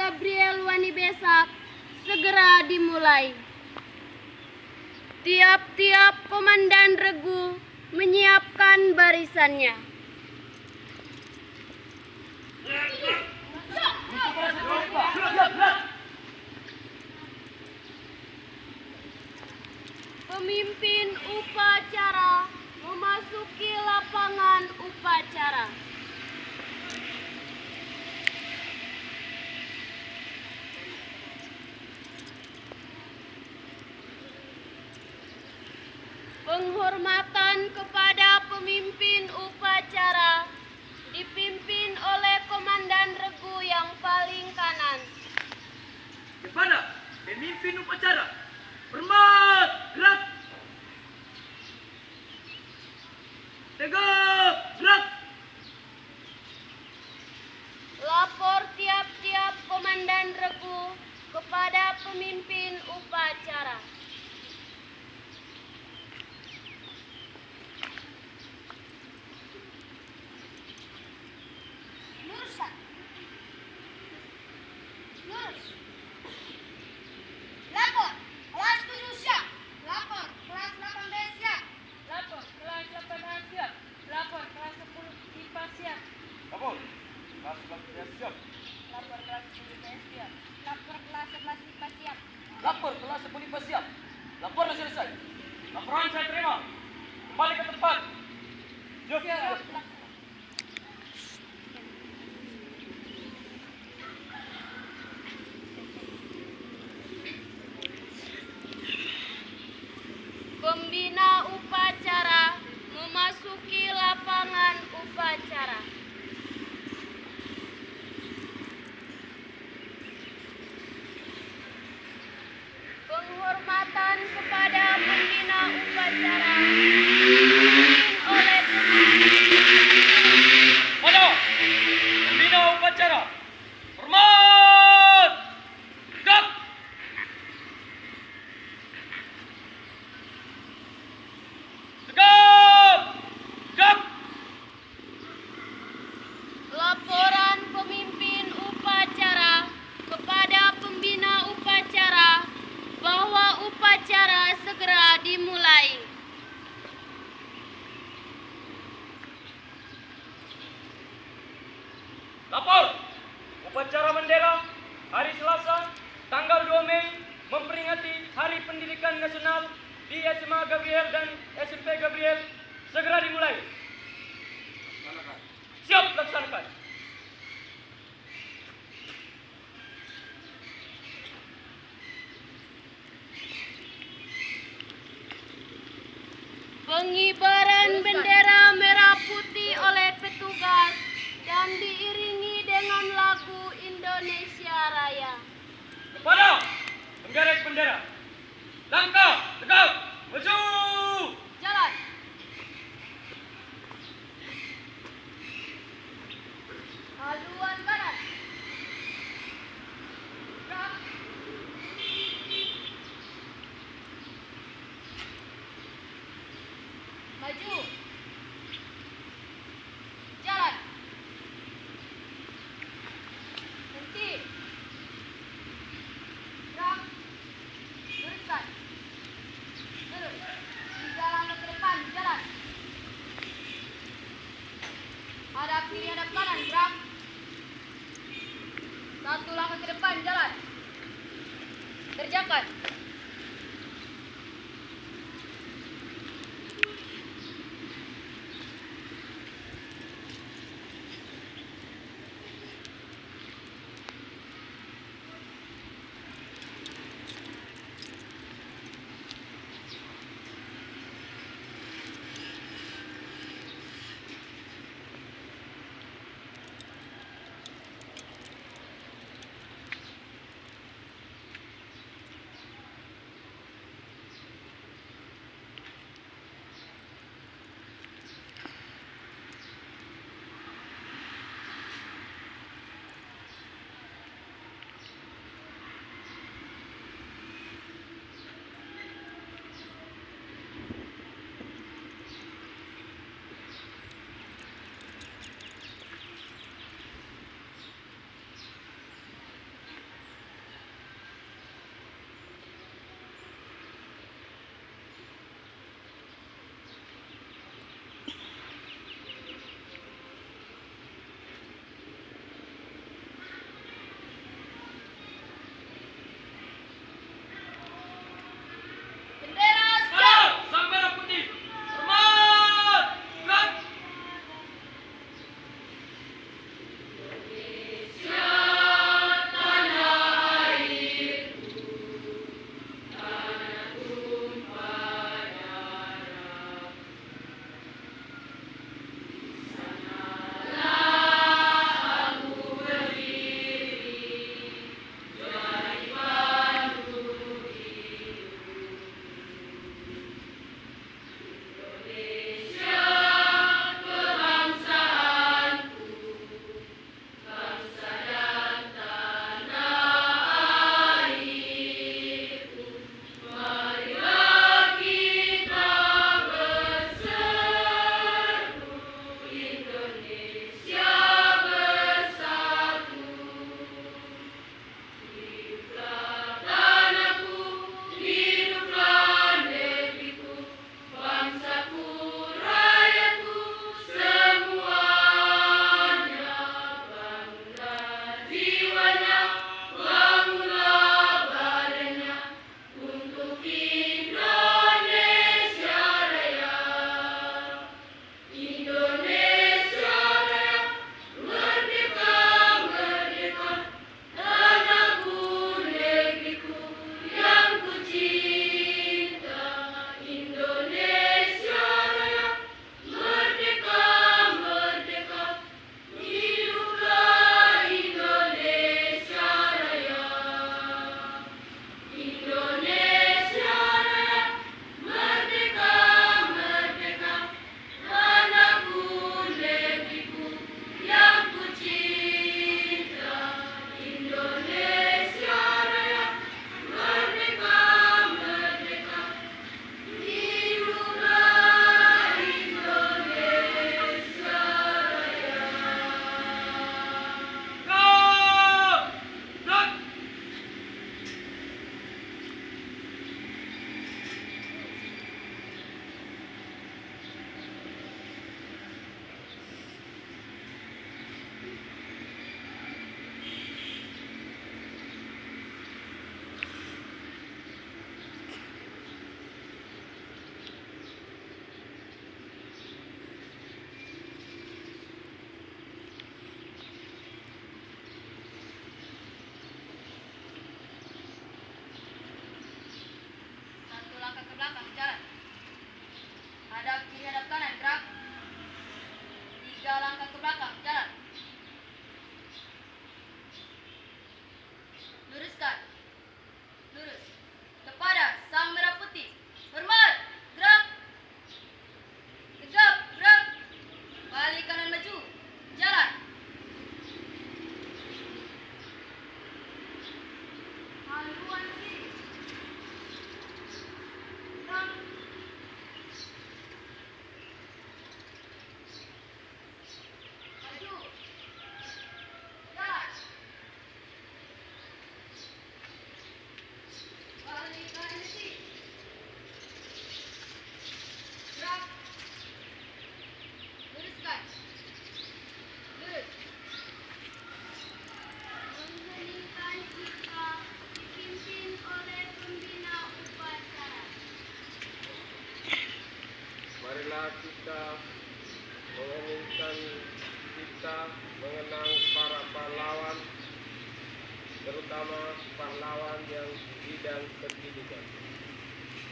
Gabriel Wanibesak segera dimulai. Tiap-tiap komandan regu menyiapkan barisannya. Pemimpin upacara memasuki lapangan upacara. Penghormatan kepada pemimpin upacara dipimpin oleh komandan regu yang paling kanan. Kepada pemimpin upacara, hormat, gerak. Tegak, gerak. Lapor tiap-tiap komandan regu kepada pemimpin upacara. Luruskan. Lurus. Lapor, kelas 7 siap. Lapor, kelas 8B siap. Lapor, kelas 8A siap. Lapor, kelas 10 IPA siap. Lapor, kelas 11 siap. Lapor, kelas 10B siap. Lapor, kelas 11 IPA siap. Lapor, kelas 10 IPA siap. Laporan selesai. Laporan saya terima. Kembali ke tempat. Siap. Pembina upacara memasuki lapangan upacara. Penghormatan kepada pembina upacara dipimpin oleh Pada pembina upacara, hormat, gerak. Tegak, gerak. laporan pemimpin upacara kepada pembina upacara bahwa upacara segera dimulai. Lapor, upacara bendera hari Selasa tanggal 2 Mei memperingati Hari Pendidikan Nasional di SMA Gabriel dan SMP Gabriel segera dimulai. Siap laksanakan. Pengibaran bendera merah putih oleh petugas dan diiringi dengan lagu Indonesia Raya. Kepada penggerek bendera, langkah tegak, maju. Jalan. Haluan barat. Gerak. Maju. Jalan. Berhenti. Gerak. Luruskan. Lurus. 3 langkah ke depan, jalan. Hadap kiri, hadap kanan, gerak. 1 langkah ke depan, jalan. Kerjakan.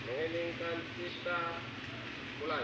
Mengheningkan cipta, mulai.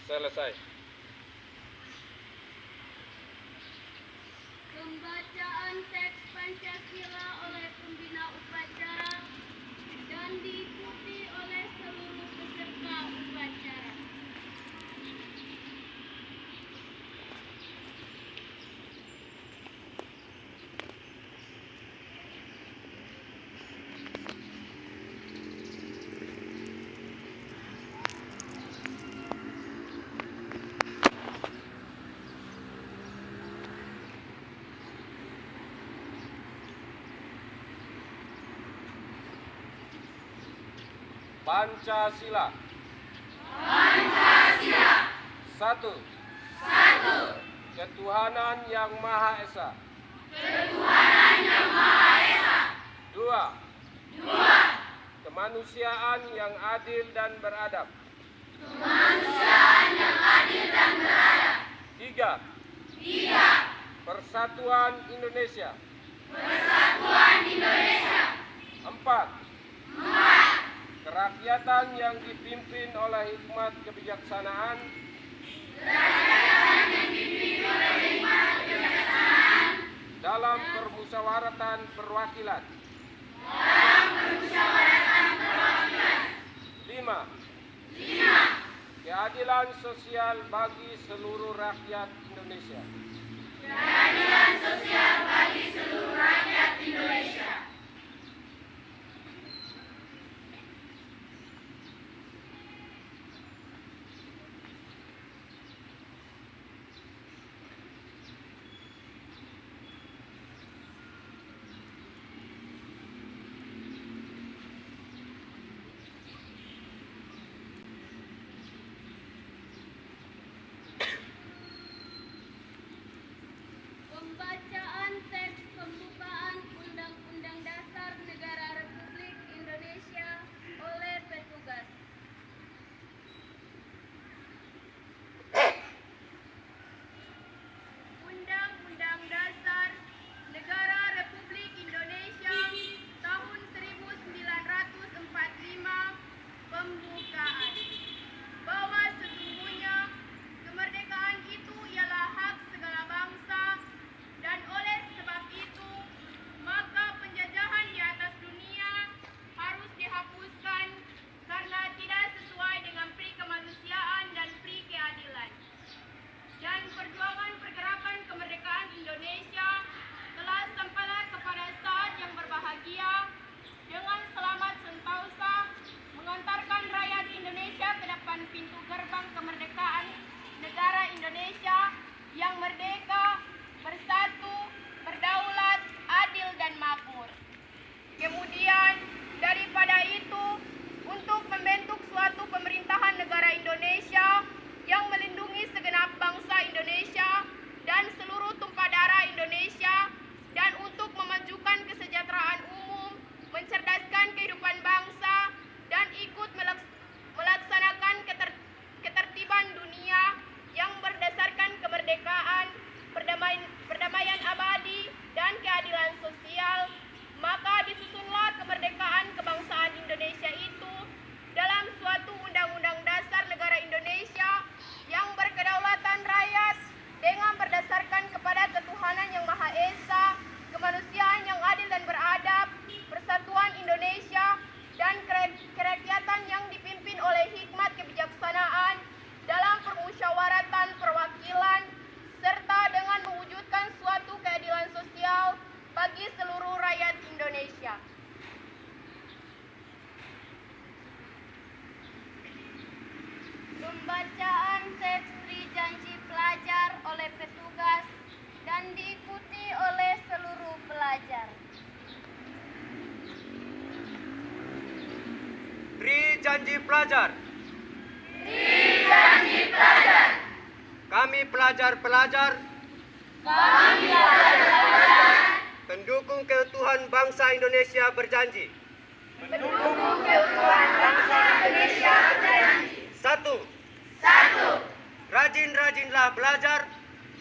Selesai. Pembacaan teks Pancasila oleh pembina upacara dan diikuti oleh seluruh peserta upacara. Pancasila. Pancasila. 1. Ketuhanan Yang Maha Esa. Ketuhanan Yang Maha Esa. 2. Kemanusiaan yang adil dan beradab. Kemanusiaan yang adil dan beradab. 3. Persatuan Indonesia. Persatuan Indonesia. 4. Kerakyatan yang dipimpin oleh hikmat kebijaksanaan. Dalam permusyawaratan perwakilan. 5. Keadilan sosial bagi seluruh rakyat Indonesia. Keadilan sosial bagi seluruh rakyat Indonesia. Pembacaan teks pembukaan Undang-Undang Dasar Negara Republik Indonesia oleh petugas. Undang-Undang Dasar Negara Republik Indonesia tahun 1945 pembukaan. Bahwa sesungguhnya kemerdekaan itu ialah hak segala bangsa dan Pembacaan teks janji pelajar oleh petugas dan diikuti oleh seluruh pelajar. Beri janji pelajar. Beri janji pelajar. Kami pelajar-pelajar. Kami pelajar-pelajar. Pendukung keutuhan bangsa Indonesia berjanji. Pendukung keutuhan bangsa Indonesia berjanji. 1. Rajin-rajinlah belajar.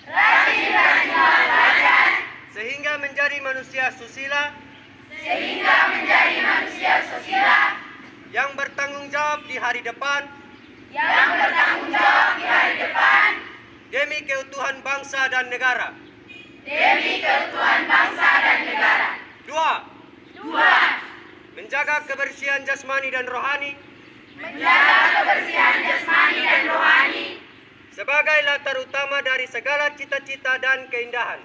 Rajin-rajinlah belajar. Sehingga menjadi manusia susila. Sehingga menjadi manusia susila. Yang bertanggung jawab di hari depan. Yang bertanggung jawab di hari depan. Demi keutuhan bangsa dan negara. Demi keutuhan bangsa dan negara. 2. Menjaga kebersihan jasmani dan rohani. Menjaga kebersihan jasmani dan rohani. Sebagai latar utama dari segala cita-cita dan keindahan.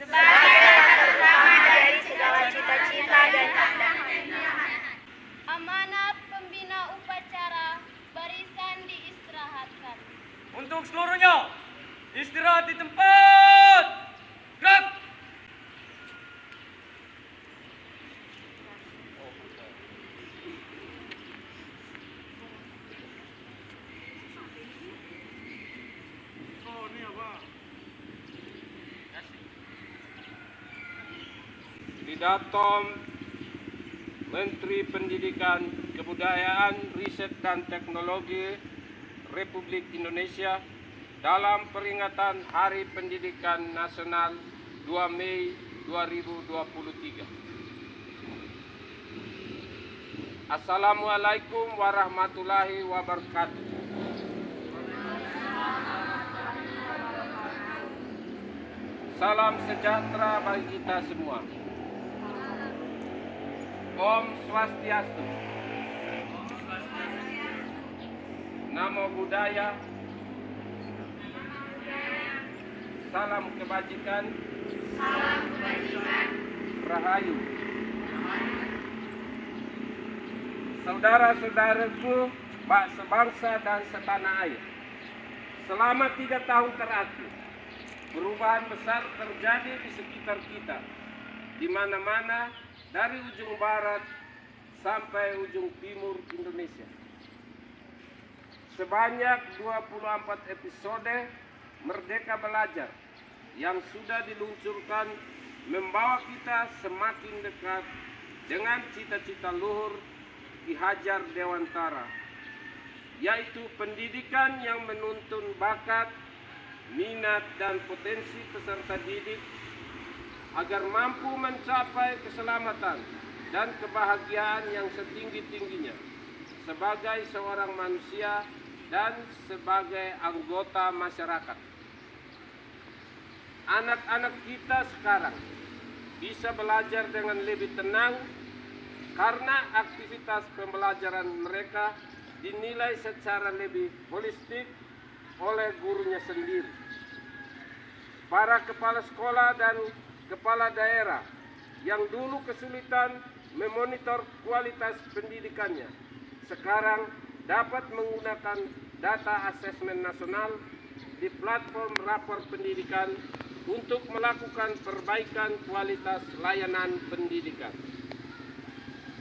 Sebagai latar utama dari segala cita-cita dan keindahan. Amanat pembina upacara, barisan diistirahatkan. Untuk seluruhnya, istirahat di tempat. Gerak! Pidato Menteri Pendidikan, Kebudayaan, Riset dan Teknologi Republik Indonesia dalam peringatan Hari Pendidikan Nasional 2 Mei 2023. Assalamualaikum warahmatullahi wabarakatuh. Salam sejahtera bagi kita semua. Om Swastiastu. Namo Buddhaya. Salam kebajikan. Rahayu. Saudara-saudaraku, sebangsa dan setanah air. Selama 3 tahun terakhir, perubahan besar terjadi di sekitar kita, di mana-mana dari ujung barat sampai ujung timur Indonesia. Sebanyak 24 episode Merdeka Belajar yang sudah diluncurkan membawa kita semakin dekat dengan cita-cita luhur Ki Hajar Dewantara, yaitu pendidikan yang menuntun bakat, minat dan potensi peserta didik agar mampu mencapai keselamatan dan kebahagiaan yang setinggi-tingginya sebagai seorang manusia dan sebagai anggota masyarakat. Anak-anak kita sekarang bisa belajar dengan lebih tenang karena aktivitas pembelajaran mereka dinilai secara lebih holistik oleh gurunya sendiri. Para kepala sekolah dan kepala daerah yang dulu kesulitan memonitor kualitas pendidikannya, sekarang dapat menggunakan data asesmen nasional di platform rapor pendidikan untuk melakukan perbaikan kualitas layanan pendidikan.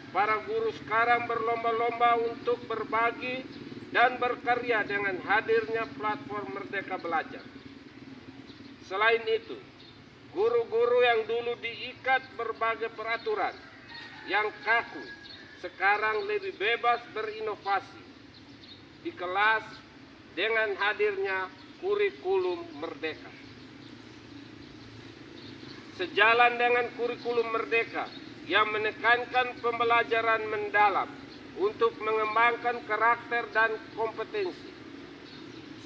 Para guru sekarang berlomba-lomba untuk berbagi dan berkarya dengan hadirnya platform Merdeka Belajar. Selain itu, guru-guru yang dulu diikat berbagai peraturan yang kaku sekarang lebih bebas berinovasi di kelas dengan hadirnya kurikulum merdeka. Sejalan dengan kurikulum merdeka yang menekankan pembelajaran mendalam untuk mengembangkan karakter dan kompetensi,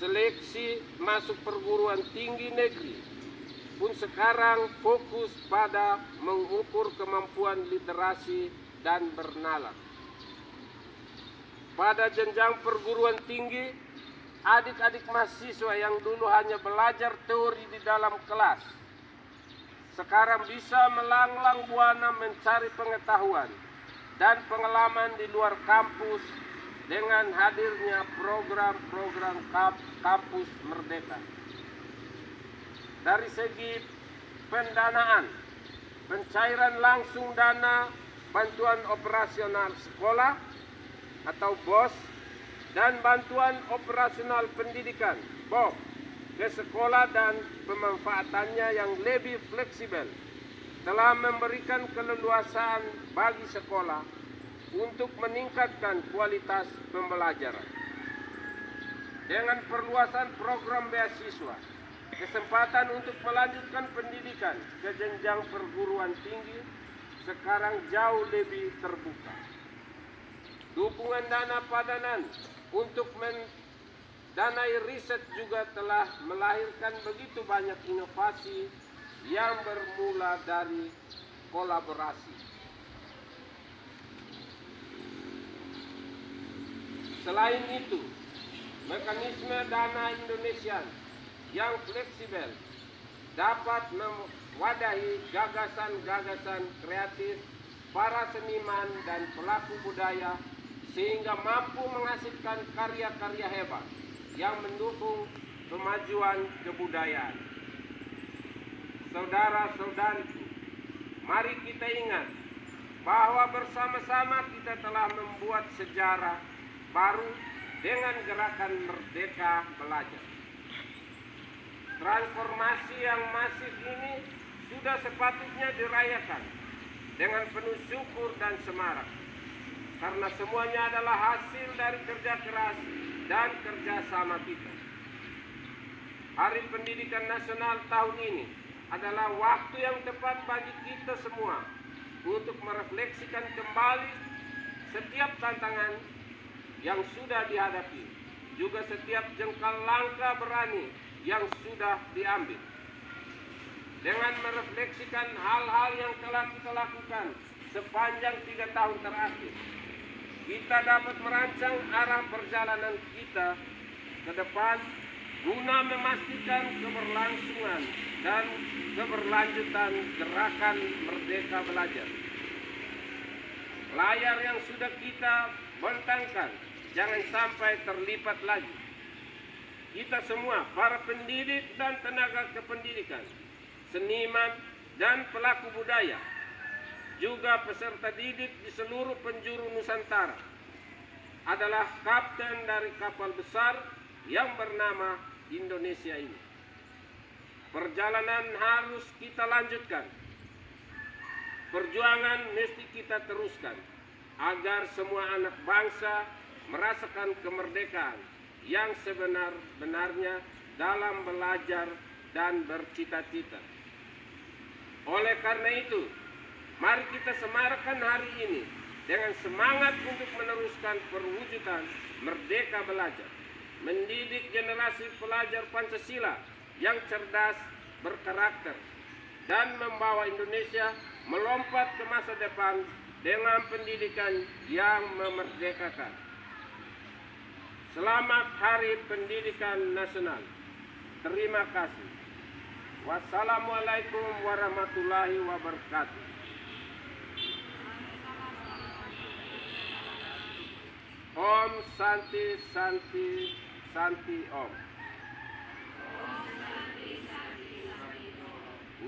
seleksi masuk perguruan tinggi negeri pun sekarang fokus pada mengukur kemampuan literasi dan bernalar. Pada jenjang perguruan tinggi, adik-adik mahasiswa yang dulu hanya belajar teori di dalam kelas, sekarang bisa melanglang buana mencari pengetahuan dan pengalaman di luar kampus dengan hadirnya program-program kampus merdeka. Dari segi pendanaan, pencairan langsung dana bantuan operasional sekolah atau BOS dan bantuan operasional pendidikan BOP ke sekolah dan pemanfaatannya yang lebih fleksibel telah memberikan keleluasaan bagi sekolah untuk meningkatkan kualitas pembelajaran. Dengan perluasan program beasiswa, kesempatan untuk melanjutkan pendidikan ke jenjang perguruan tinggi sekarang jauh lebih terbuka. Dukungan dana padanan untuk mendanai riset juga telah melahirkan begitu banyak inovasi yang bermula dari kolaborasi. Selain itu, mekanisme dana Indonesia yang fleksibel dapat mewadahi gagasan-gagasan kreatif para seniman dan pelaku budaya sehingga mampu menghasilkan karya-karya hebat yang mendukung kemajuan kebudayaan. Saudara-saudariku, mari kita ingat bahwa bersama-sama kita telah membuat sejarah baru dengan gerakan Merdeka Belajar. Transformasi yang masif ini sudah sepatutnya dirayakan dengan penuh syukur dan semarak, karena semuanya adalah hasil dari kerja keras dan kerjasama kita. Hari Pendidikan Nasional tahun ini adalah waktu yang tepat bagi kita semua untuk merefleksikan kembali setiap tantangan yang sudah dihadapi, juga setiap jengkal langkah berani yang sudah diambil. Dengan merefleksikan hal-hal yang telah kita lakukan sepanjang 3 tahun terakhir, kita dapat merancang arah perjalanan kita ke depan guna memastikan keberlangsungan dan keberlanjutan gerakan Merdeka Belajar. Layar yang sudah kita bentangkan jangan sampai terlipat lagi. Kita semua, para pendidik dan tenaga kependidikan, seniman dan pelaku budaya, juga peserta didik di seluruh penjuru Nusantara, adalah kapten dari kapal besar yang bernama Indonesia ini. Perjalanan harus kita lanjutkan. Perjuangan mesti kita teruskan agar semua anak bangsa merasakan kemerdekaan yang sebenar-benarnya dalam belajar dan bercita-cita. Oleh karena itu, mari kita semarakkan hari ini dengan semangat untuk meneruskan perwujudan Merdeka Belajar, mendidik generasi pelajar Pancasila yang cerdas, berkarakter, dan membawa Indonesia melompat ke masa depan dengan pendidikan yang memerdekakan. Selamat Hari Pendidikan Nasional. Terima kasih. Wassalamualaikum warahmatullahi wabarakatuh. Om Santi Santi Santi Om.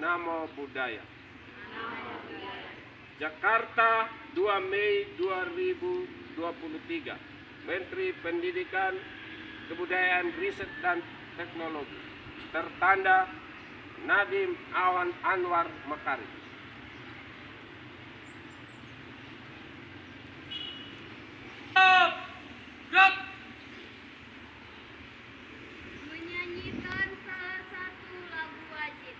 Namo Buddhaya. Jakarta, 2 Mei 2023. Menteri Pendidikan, Kebudayaan, Riset dan Teknologi. Tertanda Nadiem Awan Anwar Makarim. Menyanyikan salah satu lagu wajib.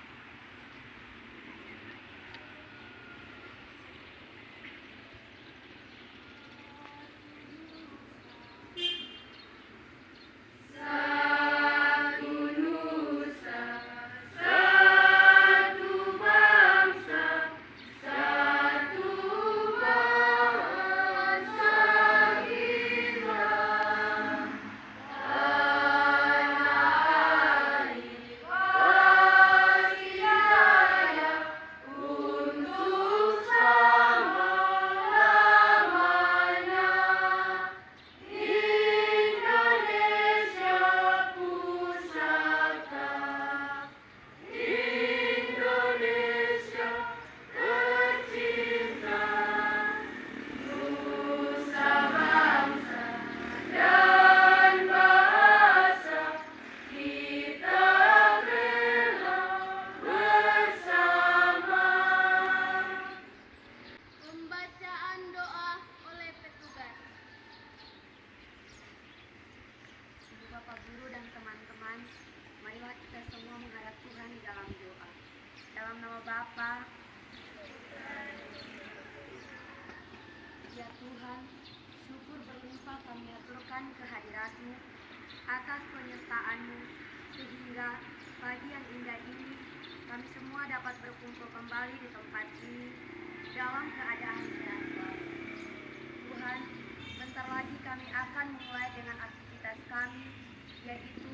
Bapak Guru dan teman-teman, marilah kita semua menghadap Tuhan di dalam doa. Dalam nama Bapa, ya Tuhan, syukur berlimpah kami aturkan kehadirat-Mu atas penyertaan-Mu, sehingga pagi yang indah ini kami semua dapat berkumpul kembali di tempat ini dalam keadaan sehat. Tuhan, bentar lagi kami akan memulai dengan aktivitas kami, yaitu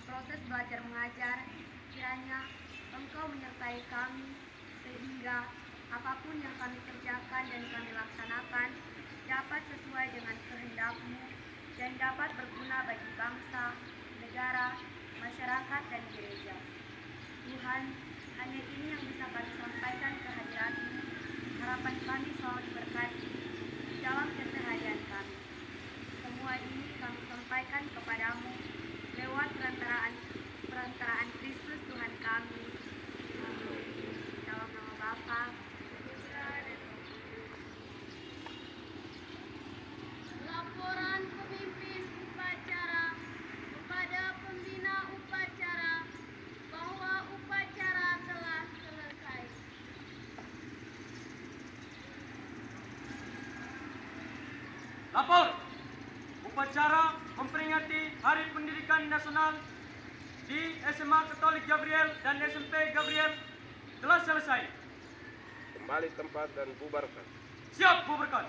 proses belajar mengajar. Kiranya Engkau menyertai kami, sehingga apapun yang kami kerjakan dan kami laksanakan dapat sesuai dengan kehendak-Mu dan dapat berguna bagi bangsa, negara, masyarakat, dan gereja. Tuhan, hanya ini yang bisa kami sampaikan ke hadirat-Mu. Harapan kami selalu diberkati dalam keseharian kami. Semua ini kami sampaikan kepadamu lewat perantaraan Kristus Tuhan kami. Amin. Dalam nama Bapa, Putra, dan Roh Kudus. Laporan pemimpin upacara kepada pembina upacara bahwa upacara telah selesai. Lapor, upacara memperingati Hari Pendidikan Nasional di SMA Katolik Gabriel dan SMP Gabriel telah selesai. Kembali tempat dan bubarkan. Siap, bubarkan.